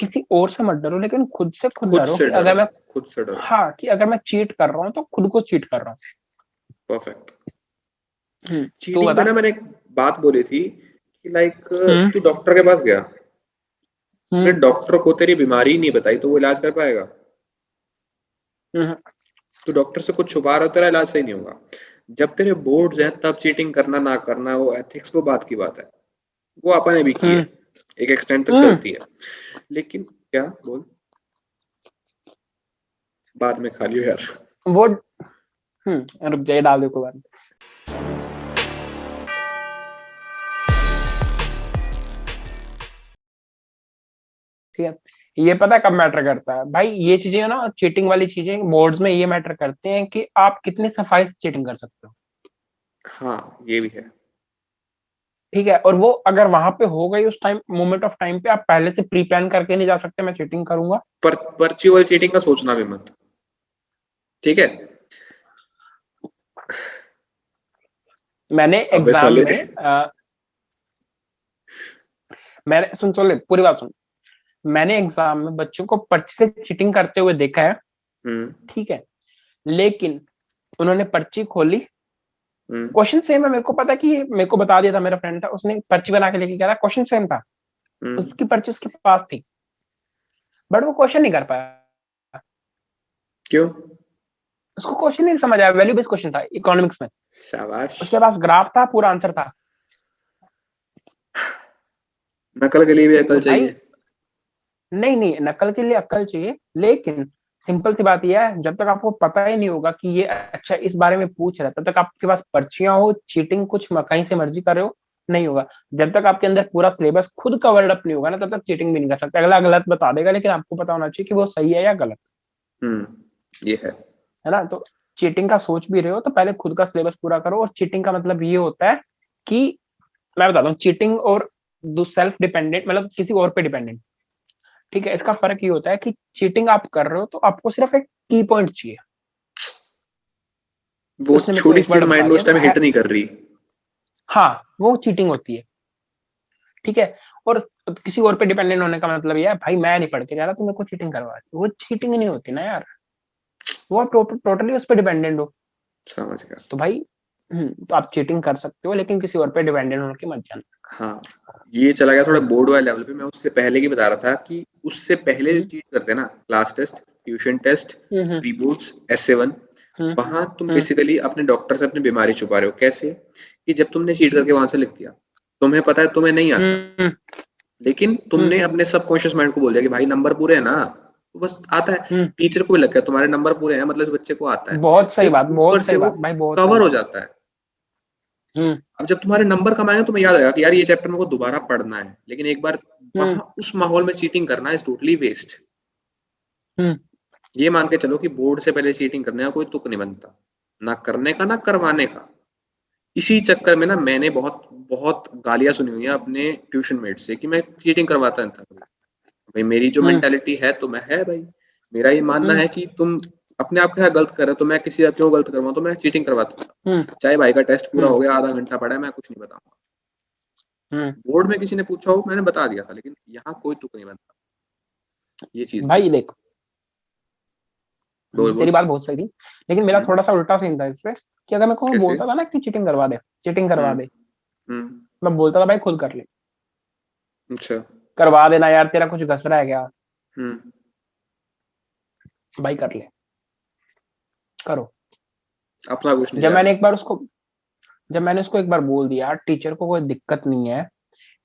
किसी और से मत डरो, लेकिन खुद से खुद खुद डरो से कि अगर डरो, मैं खुद से डरो। हाँ कि अगर मैं चीट कर रहा हूँ तो खुद को चीट कर रहा हूँ। परफेक्ट। तू चीटिंग पे बता। ना मैंने एक बात बोली थी कि लाइक हम्म तू डॉक्टर के पास गया, तूने हम्म डॉक्टर को तेरी बीमारी ही नहीं बताई तो वो इलाज कर पाएगा? हम्म तू डॉक्टर से कुछ छुपा रहा हो, तेरा इलाज सही नहीं होगा। जब तेरे बोर्ड्स हैं तब चीटिंग करना ना करना वो एथिक्स को बात की बात है, वो अपन ने भी की है, हम्म एक एक्सटेंड तक हम्म चलती है। लेकिन क्या बोल, बाद में खा लियो यार। वो रुक जाइए, डाल दे कोई बात नहीं। ठीक है, ये पता है कब मैटर करता है भाई, ये चीजें ना, चीटिंग वाली चीजें बोर्ड्स में ये मैटर करते हैं कि आप कितनी सफाई से चीटिंग कर सकते हो। हाँ ये भी है। ठीक है, और वो अगर वहां पे हो गई उस टाइम, मोमेंट ऑफ टाइम पे, आप पहले से प्री प्लान करके नहीं जा सकते मैं चीटिंग करूंगा। पर पर्ची वाली चीटिंग का सोचना भी मत, ठीक है? मैंने अबे एग्जाम साले। में मैंने सुन ले पूरी बात सुन। मैंने एग्जाम में बच्चों को पर्ची से चीटिंग करते हुए देखा है। हम्म ठीक है, लेकिन उन्होंने पर्ची खोली, हम्म क्वेश्चन सेम है, मेरे को पता है कि मेरे को बता दिया था, मेरा फ्रेंड था, उसने पर्ची बना के लेके गया था, क्वेश्चन सेम था, हम्म उसकी पर्ची उसके पास थी, बट वो क्वेश्चन नहीं कर पाया। क्यों? उसको क्वेश्चन नहीं समझ आया, वैल्यू बेस्ड क्वेश्चन था इकोनॉमिक्स में। शाबाश। उसके पास ग्राफ था, पूरा आंसर था। नकल के लिए भी तो अकल भाई चाहिए। नहीं नहीं, नकल के लिए अक्ल चाहिए, लेकिन सिंपल सी बात यह है, जब तक आपको पता ही नहीं होगा कि ये अच्छा इस बारे में पूछ रहा है, तब तक आपके पास पर्चियां हो, चीटिंग कुछ कहीं से मर्जी कर रहे हो, नहीं होगा। जब तक आपके अंदर पूरा सिलेबस खुद कवर्ड अप नहीं होगा ना, तब तक चीटिंग भी नहीं कर सकते। अगला गलत बता देगा, लेकिन आपको पता होना चाहिए कि वो सही है या गलत, ये है। है ना। तो चीटिंग का सोच भी रहे हो तो पहले खुद का सिलेबस पूरा करो। और चीटिंग का मतलब ये होता है कि, मैं बताता हूँ, चीटिंग और सेल्फ डिपेंडेंट, मतलब किसी और पे डिपेंडेंट। ठीक है, इसका फर्क ये होता है कि चीटिंग आप कर रहे हो तो आपको सिर्फ एक की पॉइंट चाहिए। वो उसने मेरे को छोटी एक सी वर्ड चीज बता माइंड में दिया उस तो टाइम हिट नहीं कर रही। हाँ, वो चीटिंग होती है। ठीक है, और किसी और पे डिपेंडेंट होने का मतलब ये है, भाई मैं नहीं पढ़ के जा रहा, तो मेरे को चीटिंग करवा दी, वो चीटिंग नहीं होती ना यार, वो आप टोटली उस पर डिपेंडेंट हो। समझ गया। तो भाई तो आप चीटिंग कर सकते हो, लेकिन किसी और पे डिपेंडेंट होकर मत जाना। हाँ, ये चला गया थोड़ा हम्म बोर्ड वाले लेवल पे। मैं उससे पहले की बता रहा था कि उससे पहले जो हम्म चीट करते हैं ना, क्लास टेस्ट, ट्यूशन टेस्ट, हम्म प्री बोर्ड्स, एस7, हम्म वहां तुम हम्म बेसिकली अपने डॉक्टर से अपनी बीमारी छुपा रहे हो। कैसे? कि जब तुमने चीट करके वहां से लिख दिया, तुम्हें पता है तुम्हें नहीं आता, हम्म लेकिन हम्म तुमने अपने सबकॉन्शियस माइंड को बोल दिया कि भाई नंबर पूरे है ना, तो बस आता है। हम्म टीचर को भी लग गया तुम्हारे नंबर पूरे हैं, मतलब इस बच्चे को आता है, बहुत सही तो बात, ऊपर बहुत से सही वो बात भाई, बहुत सही कवर हो बात। जाता है। हम्म अब जब तुम्हारे नंबर कम आएंगे तुम्हें याद रहेगा कि यार ये चैप्टर मेरे को दोबारा पढ़ना है, लेकिन एक बार हम्म वहां उस माहौल में चीटिंग करना इज टोटली वेस्ट। हम्म ये मान के चलो कि बोर्ड से पहले चीटिंग करने का कोई तुक नहीं बनता, ना करने का ना करवाने का। इसी चक्कर में ना मैंने बहुत बहुत गालियां सुनी हुई है अपने ट्यूशन मेट से कि मैं चीटिंग करवाता नहीं था कभी। भाई मेरी जो हम्म मेंटालिटी है तो मैं है भाई, मेरा ये मानना हम्म है कि तुम अपने आप के साथ गलत कर रहे हो तो मैं किसी साथ क्यों गलत करवाऊं, तो मैं चीटिंग करवाता था। हम्म चाहे भाई का टेस्ट पूरा हम्म हो गया, आधा घंटा पड़ा है, मैं कुछ नहीं बताऊंगा। हम्म बोर्ड में किसी ने पूछा हो मैंने बता दिया था, लेकिन यहाँ कोई तुक नहीं बनता। ये चीज थी। भाई देख, बोल तेरी बोल। बात बहुत सही थी, लेकिन मेरा हम्म, थोड़ा सा उल्टा सीन था इससे, कि अगर मैं को कैसे? बोलता था ना कि चीटिंग करवा दे, चीटिंग करवा हम्म दे, हम्म मैं बोलता था भाई खुद कर ले, अच्छा। करवा देना यार, तेरा कुछ घस रहा है क्या, हम्म भाई कर ले, करो। अपना कुछ नहीं जब जा मैंने रहा। एक बार उसको जब मैंने उसको एक बार बोल दिया, टीचर को कोई दिक्कत नहीं है,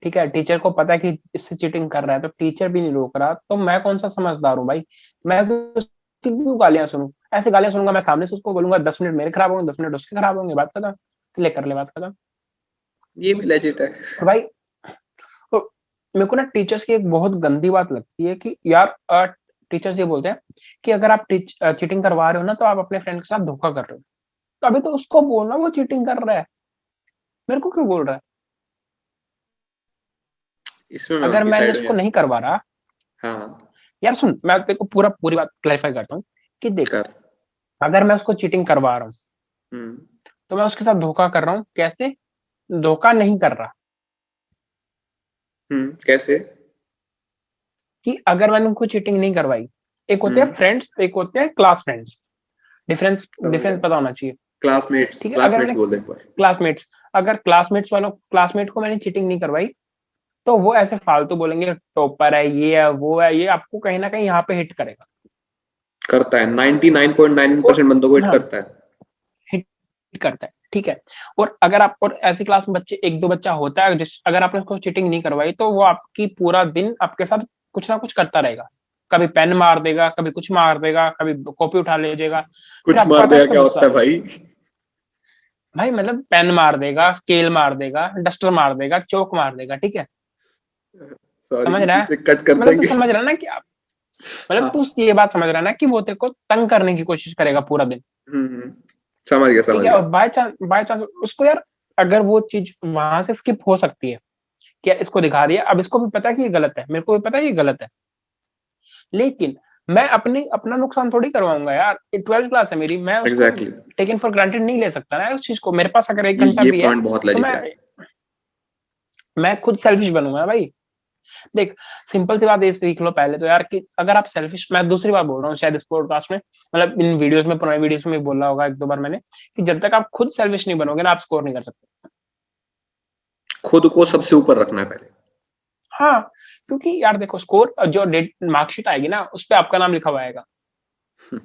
ठीक है, टीचर को पता है कि इससे चीटिंग कर रहा है, तो टीचर भी नहीं रोक रहा, तो मैं कौन सा समझदार हूँ भाई, मैं उसकी क्यों गालियां सुनूं। ऐसे गालियां सुनूंगा, मैं सामने से उसको बोलूंगा 10 मिनट मेरे खराब होंगे, 10 मिनट उसके खराब होंगे, बात खत्म, ले कर ले, बात खत्म। ये भी लेजिट है। और भाई, तो मेरे को ना टीचर्स की एक बहुत गंदी बात लगती है कि यार, टीचर्स ये बोलते हैं कि अगर आप चीटिंग करवा रहे हो ना, तो आप अपने फ्रेंड के साथ धोखा कर रहे हो, तो अभी तो उसको बोलना वो चीटिंग कर रहा है, मेरे को क्यों बोल रहा है। इसमें मैं अगर उनकी मैंने साइड हूँ उसको यार। नहीं करवा रहा, हाँ यार सुन, मैं तेरे को पूरी बात क्लैरिफाई करता हूँ कि देख, कर। अगर मैं उसको चीटिंग करवा रहा हूँ, हम्म तो मैं उसके साथ धोखा कर रहा हूँ, कैसे, धोखा नहीं कर रहा, कैसे? कि अगर मैंने उनको चीटिंग नहीं करवाई, एक होते हैं फ्रेंड्स, एक होते हैं क्लास फ्रेंड्स, डिफरेंस समझ गया। डिफरेंस पता होना चाहिए। क्लासमेट्स ठीक है, अगर क्लासमेट्स मैंने बोल दे एक बार। क्लासमेट्स, अगर क्लासमेट को मैंने चीटिंग नहीं करवाई, तो वो ऐसे फालतू बोलेंगे टॉपर है, ये है, वो है, ये आपको कहीं ना कहीं यहाँ पे हिट करेगा। करता है, और 99.9% बंदों को हिट हाँ, करता है। हिट करता है, ठीक है। और ऐसी क्लास में बच्चे, एक दो बच्चा होता है जिस, अगर आपने उसको चीटिंग नहीं करवाई तो वो आपकी पूरा दिन आपके साथ कुछ ना कुछ करता रहेगा। कभी पेन मार देगा, कभी कुछ मार देगा, कभी कॉपी उठा ले जाएगा, फिर कुछ आपको मार आता है देगा उस पर क्या होता गुस्सा। है भाई? भाई मतलब पेन मार देगा, स्केल मार देगा, डस्टर मार देगा, चौक मार देगा, ठीक है। सॉरी, समझ रहा है? इसे कट कर मतलब तू देंगे। समझ रहा है ना कि आप, मतलब तू हाँ। ये बात समझ रहा है ना कि वो तेरे को तंग करने की कोशिश करेगा पूरा दिन। हम्म, समझ गया ठीक समझ है, गया। और बाय चांस उसको यार, अगर वो चीज वहां से स्किप हो सकती है, क्या इसको दिखा दिया, अब इसको भी पता है कि ये गलत है, मेरे को भी पता है ये गलत है, लेकिन मैं अपना नुकसान थोड़ी करवाऊंगा यार। 12th क्लास है मेरी, मैं उसको exactly exactly. Taken for granted नहीं ले सकता ना उस चीज को। मेरे पास अगर एक घंटा ये भी है पॉइंट बहुत तो लॉजिक है। मैं खुद सेल्फिश बनूंगा भाई। देख, सिंपल सी बात ये सीख लो पहले तो यार, कि अगर आप सेल्फिश, मैं दूसरी बार बोल रहा हूँ शायद इस पॉडकास्ट में, मतलब इन वीडियोस में, पुराने वीडियोस में बोला होगा एक दो बार मैंने, कि जब तक आप खुद सेल्फिश नहीं बनोगे ना, आप स्कोर नहीं कर सकते। खुद को सबसे ऊपर रखना है पहले। हाँ, क्योंकि यार देखो, स्कोर जो डेट मार्कशीट आएगी ना, उस पर आपका नाम लिखा हुआ आएगा, ठीक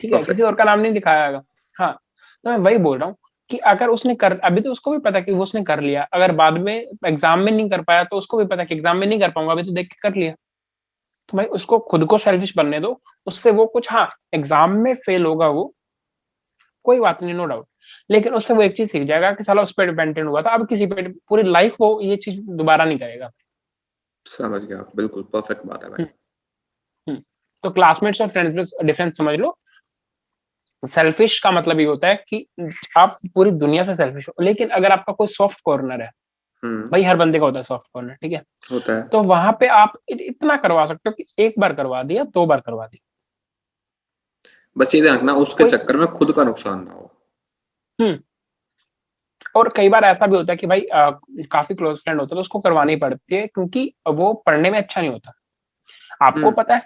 है, किसी और परफेक्ट। का नाम नहीं दिखाया जाएगा। हाँ, तो मैं वही बोल रहा हूँ कि अगर उसने कर, अभी तो उसको भी पता कि वो उसने कर लिया, अगर बाद में एग्जाम में नहीं कर पाया तो उसको भी पता कि एग्जाम में नहीं कर पाऊंगा, अभी तो देख के कर लिया। तो भाई उसको खुद को सेल्फिश बनने दो, उससे वो कुछ, हाँ एग्जाम में फेल होगा वो, कोई बात नहीं, नो डाउट, लेकिन उससे वो एक चीज सीख जाएगा कि साला उस पर डिपेंडेंट हुआ था, अब किसी पे पूरी लाइफ वो ये चीज दोबारा नहीं करेगा। समझ गया, बिल्कुल परफेक्ट बात है भाई। हम्म, हम्म। तो क्लासमेट्स और फ्रेंड्स में डिफरेंस समझ लो। सेल्फिश का मतलब ये होता है कि आप पूरी दुनिया से सेल्फिश हो, लेकिन अगर आपका कोई सॉफ्ट कॉर्नर है, हम्म, भाई हर बंदे का होता है सॉफ्ट कॉर्नर, ठीक है, होता है। तो वहां पे आप इतना करवा सकते हो कि एक बार करवा दिया, दो बार करवा दिया, बस ये ध्यान रखना उसके कोई। चक्कर में खुद का नुकसान ना हो। हम्म। और कई बार ऐसा भी होता है कि भाई काफी क्लोज फ्रेंड होता है तो उसको करवानी पड़ती है, क्योंकि वो पढ़ने में अच्छा नहीं होता। आपको हम्म, पता है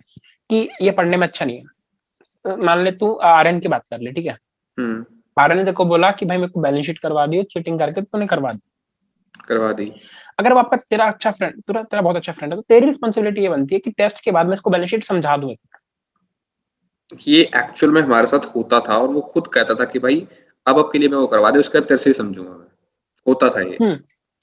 कि ये पढ़ने में अच्छा नहीं है, मान ले तू आर्यन की बात कर ले, ठीक है, हम्म, आर्यन ने देखो बोला कि भाई मेरे को बैलेंस शीट करवा दियो चीटिंग करके, तो तूने करवा दी। करवा दी। अगर वो आपका, तेरा अच्छा फ्रेंड, तेरा बहुत अच्छा फ्रेंड है, तो तेरी रिस्पॉन्सिबिलिटी ये बनती है कि टेस्ट के बाद में इसको बैलेंस शीट समझा दूं। ये एक्चुअल में हमारे साथ होता था और वो खुद कहता था कि भाई अब के लिए मैं वो करवा दे, उसके बाद तेरे से ही समझूंगा मैं। होता था ये।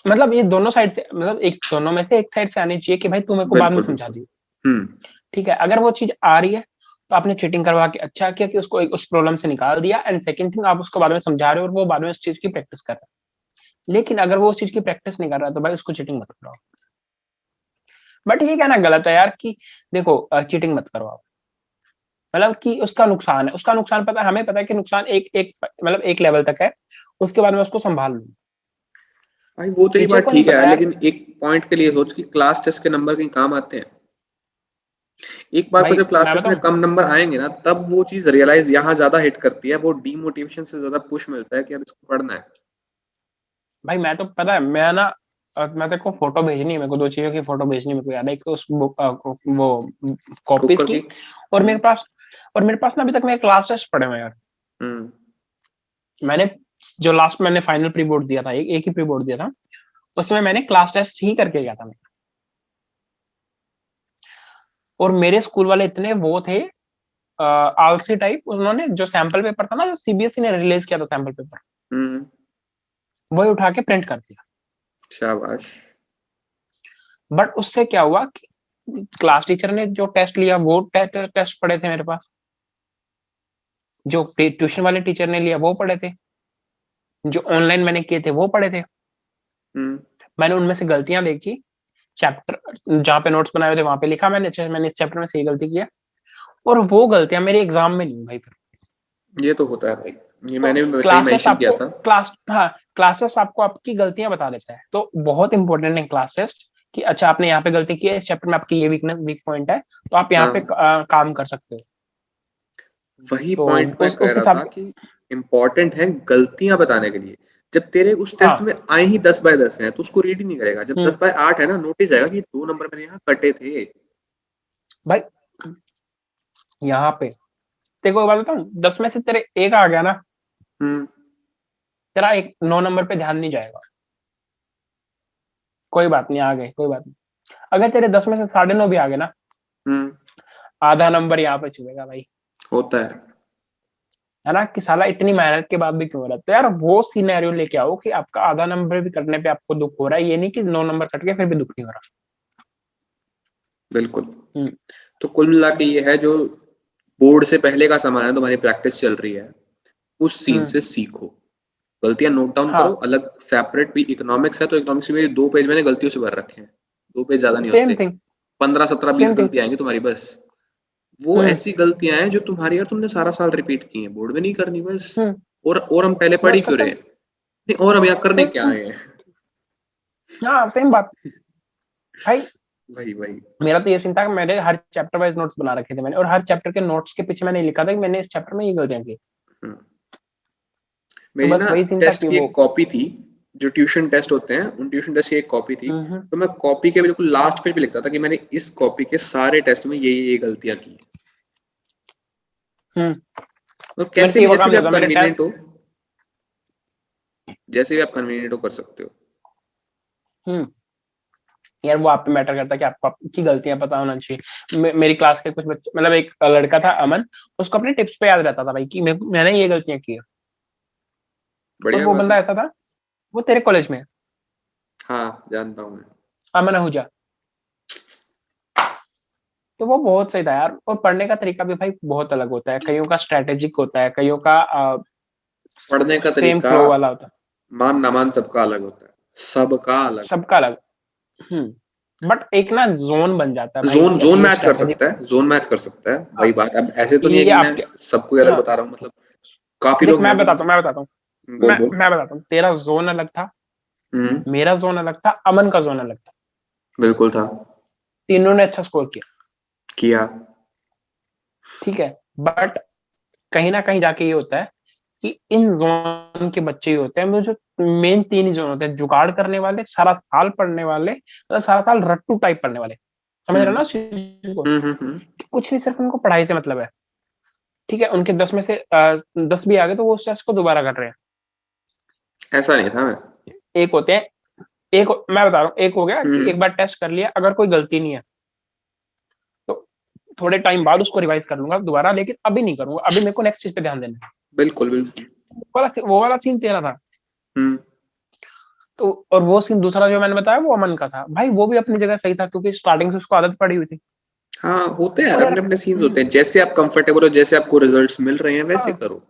मतलब ये दोनों साइड से, मतलब एक दोनों में से एक साइड से आनी चाहिए कि भाई तू मेरे को बाद में बिल्कुल समझा बिल्कुल। दी। हम्म। ठीक है, अगर वो चीज आ रही है तो आपने चीटिंग करवा के अच्छा किया कि उसको उस प्रॉब्लम से निकाल दिया, एंड सेकंड थिंग, आप उसको बाद में समझा रहे हो और वो बाद में उस चीज की प्रैक्टिस कर रहा है। लेकिन अगर वो उस चीज की प्रैक्टिस नहीं कर रहा तो भाई उसको चीटिंग मत कराओ। बट ये कहना गलत है यार कि देखो, चीटिंग मत करवाओ, मतलब कि उसका नुकसान है, उसका नुकसान पता है, हमें पता है कि नुकसान एक एक मतलब एक लेवल तक है, उसके बाद में उसको संभाल लूँ। भाई वो तेरी टीचर बात को नहीं ठीक है पता यार, यार। लेकिन एक पॉइंट के लिए सोच कि क्लास टेस्ट के नंबर कहीं काम आते हैं। एक बार को भाई जब क्लास मैं टेस्ट में बताऊं, कम नंबर आएंगे ना, तब वो चीज रियलाइज यहाँ ज्यादा हिट करती है, वो डीमोटिवेशन से ज्यादा पुश मिलता है कि अब इसको पढ़ना है। भाई मैं तो पता है, मैं ना, मैं तेरे को फोटो भेजनी है, मेरे को दो चीजों की फोटो भेजनी है, मेरे को याद है, एक तो उस बुक, वो कॉपीज कुकर की। की, और हम्म, मेरे पास ना अभी तक मेरे क्लास टेस्ट पड़े हुए हैं यार। हम्म, मैंने जो लास्ट मैंने फाइनल प्री बोर्ड दिया था, एक ही प्री बोर्ड दिया था, उसमें मैंने क्लास टेस्ट ही करके गया था मैं। और मेरे स्कूल वाले इतने वो थे, आलसी टाइप, उन्होंने जो सैंपल पेपर था ना, जो सीबीएसई ने रिलीज किया था सैंपल पेपर, हम्म। वही उठा के प्रिंट कर दिया। शाबाश। बट उससे क्या हुआ कि क्लास टीचर ने जो टेस्ट लिया वो टेस्ट पड़े थे मेरे पास, जो ट्यूशन वाले टीचर ने लिया वो पढ़े थे, जो ऑनलाइन मैंने किए थे वो पढ़े थे। हम्म। मैंने उनमें से गलतियां देखी, चैप्टर जहाँ पे नोट्स बनाए हुए थे वहां पे लिखा मैंने, अच्छा मैंने इस चैप्टर में सही गलती किया, और वो गलतियां मेरे एग्जाम में नहीं हुई भाई फिर। ये तो होता है भाई। ये तो मैंने भी कहीं क्लासेस मेंशन किया आपको, था। क्लास, हाँ, क्लासेस आपको आपकी गलतियां बता देता है, तो बहुत इंपॉर्टेंट है क्लास टेस्ट, कि अच्छा आपने यहाँ पे गलती की है, इस चैप्टर में आपकी ये वीक पॉइंट है, तो आप यहाँ पे हाँ, काम कर सकते हो। वही तो पॉइंट मैं उस कह रहा हिसाब था से, कि इम्पोर्टेंट है गलतियां बताने के लिए। जब तेरे उस टेस्ट हाँ में आए ही 10/10 हैं तो उसको रीड ही नहीं करेगा। जब 10/8 है ना, नोटिस आएगा कि 2 नंबर मेरे यहाँ कटे थे। भाई यहाँ पे तेरे को एक बात बताऊं, 10 में से तेरे एक आ गया ना, तेरा एक 9 नंबर पे ध्यान नहीं जाएगा। कोई बात नहीं, आ गए, कोई बात नहीं। अगर तेरे 10 में से 9.5 भी आ गए ना, आधा नंबर यहाँ पे छुएगा भाई। होता है ना, कि साला इतनी मेहनत के बाद भी क्यों हो रहा है। तो यार वो सिनेरियो लेके आओ कि आपका आधा नंबर भी कटने पे आपको दुख हो रहा है, ये नहीं कि 9 नंबर कट के फिर भी दुख नहीं हो रहा। बिल्कुल। तो कुल मिला के ये है, जो बोर्ड से पहले का सामान है, तुम्हारी प्रैक्टिस चल रही है, उस सीन से सीखो, गलतियां नोट डाउन करो, अलग सेपरेट। भी इकोनॉमिक्स है तो इकोनॉमिक्स में 2 पेज मैंने गलतियों से भर रखे हैं, 2 पेज ज्यादा नहीं होते, 15, 17, 20 गलतियां आएंगी तुम्हारी बस। वो ऐसी गलतियां हैं जो तुम्हारी यार तुमने सारा साल रिपीट की हैं, बोर्ड में नहीं करनी बस। और हम पहले पढ़ ही क्यों रहे हैं, नहीं और हम यहाँ करने क्या आए हैं। हाँ सेम बात भाई। वही मेरा तो ये सीन था कि मैंने हर चैप्टर वाइज नोट्स बना रखे थे मैंने, और हर चैप्टर के नोट्स के पीछे मैंने लिखा था कि मैंने इस चैप्टर में ये गलतियां की। मेरी बस ना वही सीन था टेस्ट कि की वो एक कॉपी थी, जो ट्यूशन टेस्ट होते हैं उन ट्यूशन टेस्ट की एक कॉपी थी। तो मैं कॉपी के बिल्कुल लास्ट पेज पे लिखता था कि मैंने इस कॉपी के सारे टेस्ट में ये गलतियां की। तो कैसे भी जैसे भी आप कन्वीनियंट हो, जैसे भी आप कन्वीनियंट हो कर सकते हो। यार वो आप पे मैटर करता है कि आपको आपकी गलतियां पता होना चाहिए। मेरी क्लास के कुछ बच्चे, मतलब एक लड़का था अमन, उसको अपने टिप्स पे याद रहता था भाई कि मैंने ये गलतियां की है। और वो बंदा ऐसा था, वो तेरे कॉलेज में, हाँ जानता हूँ मैं, अमन आहूजा। तो वो बहुत सही था यार। और पढ़ने का तरीका भी भाई बहुत अलग होता है, कईयों का स्ट्रेटेजिक होता है, कईयों का पढ़ने का सेम तरीका फ्लो वाला होता है, मान ना मान सबका अलग होता है, सबका अलग। बट एक ना जोन बन जाता है भाई कि जोन ये मैच कर स्ट्रेटेजी। सकता है, जोन मैच कर सकता है। वही बात, अब ऐसे तो नहीं है ये कि मैं आपके, सबको अलग हाँ बता रहा हूँ, मतलब काफी देख लोग हैं मैं अभी। बताता हूँ, बोल मैं बताता हूँ, तेरा जोन अलग था, मेरा जोन अलग था, अमन का जोन अलग था। बिल्कुल था। तीनों ने अच्छा स्कोर किया। ठीक है, बट कहीं ना कहीं जाके ये होता है कि इन जोन के बच्चे ही होते हैं, वो जो मेन 3 ही जोन होते हैं, जुगाड़ करने वाले, सारा साल पढ़ने वाले, मतलब सारा साल रट्टू टाइप पढ़ने वाले। समझ रहे हो ना उस चीज को? कुछ नहीं, सिर्फ उनको पढ़ाई से मतलब है। ठीक है, उनके 10 में से 10 भी आ गए तो वो उस टेस्ट को दोबारा कर रहे हैं। ऐसा नहीं था मैं। एक होते हैं, मैं बता रहा हूँ, एक हो गया कि एक बार टेस्ट कर लिया, अगर कोई गलती नहीं है तो थोड़े टाइम बाद उसको रिवाइज कर लूंगा दोबारा, लेकिन अभी नहीं करूंगा, अभी मेरे को नेक्स्ट चीज पे ध्यान देना है। बिल्कुल वो वाला सीन तेरा था। तो और वो सीन दूसरा जो मैंने बताया वो अमन का था भाई, वो भी अपनी जगह सही था क्योंकि स्टार्टिंग से उसको आदत पड़ी हुई थी। हाँ होते हैं यार, और अपने अपने सीन्स होते हैं, जैसे आप कंफर्टेबल हो, जैसे आपको रिजल्ट्स मिल रहे हैं वैसे हाँ, करो।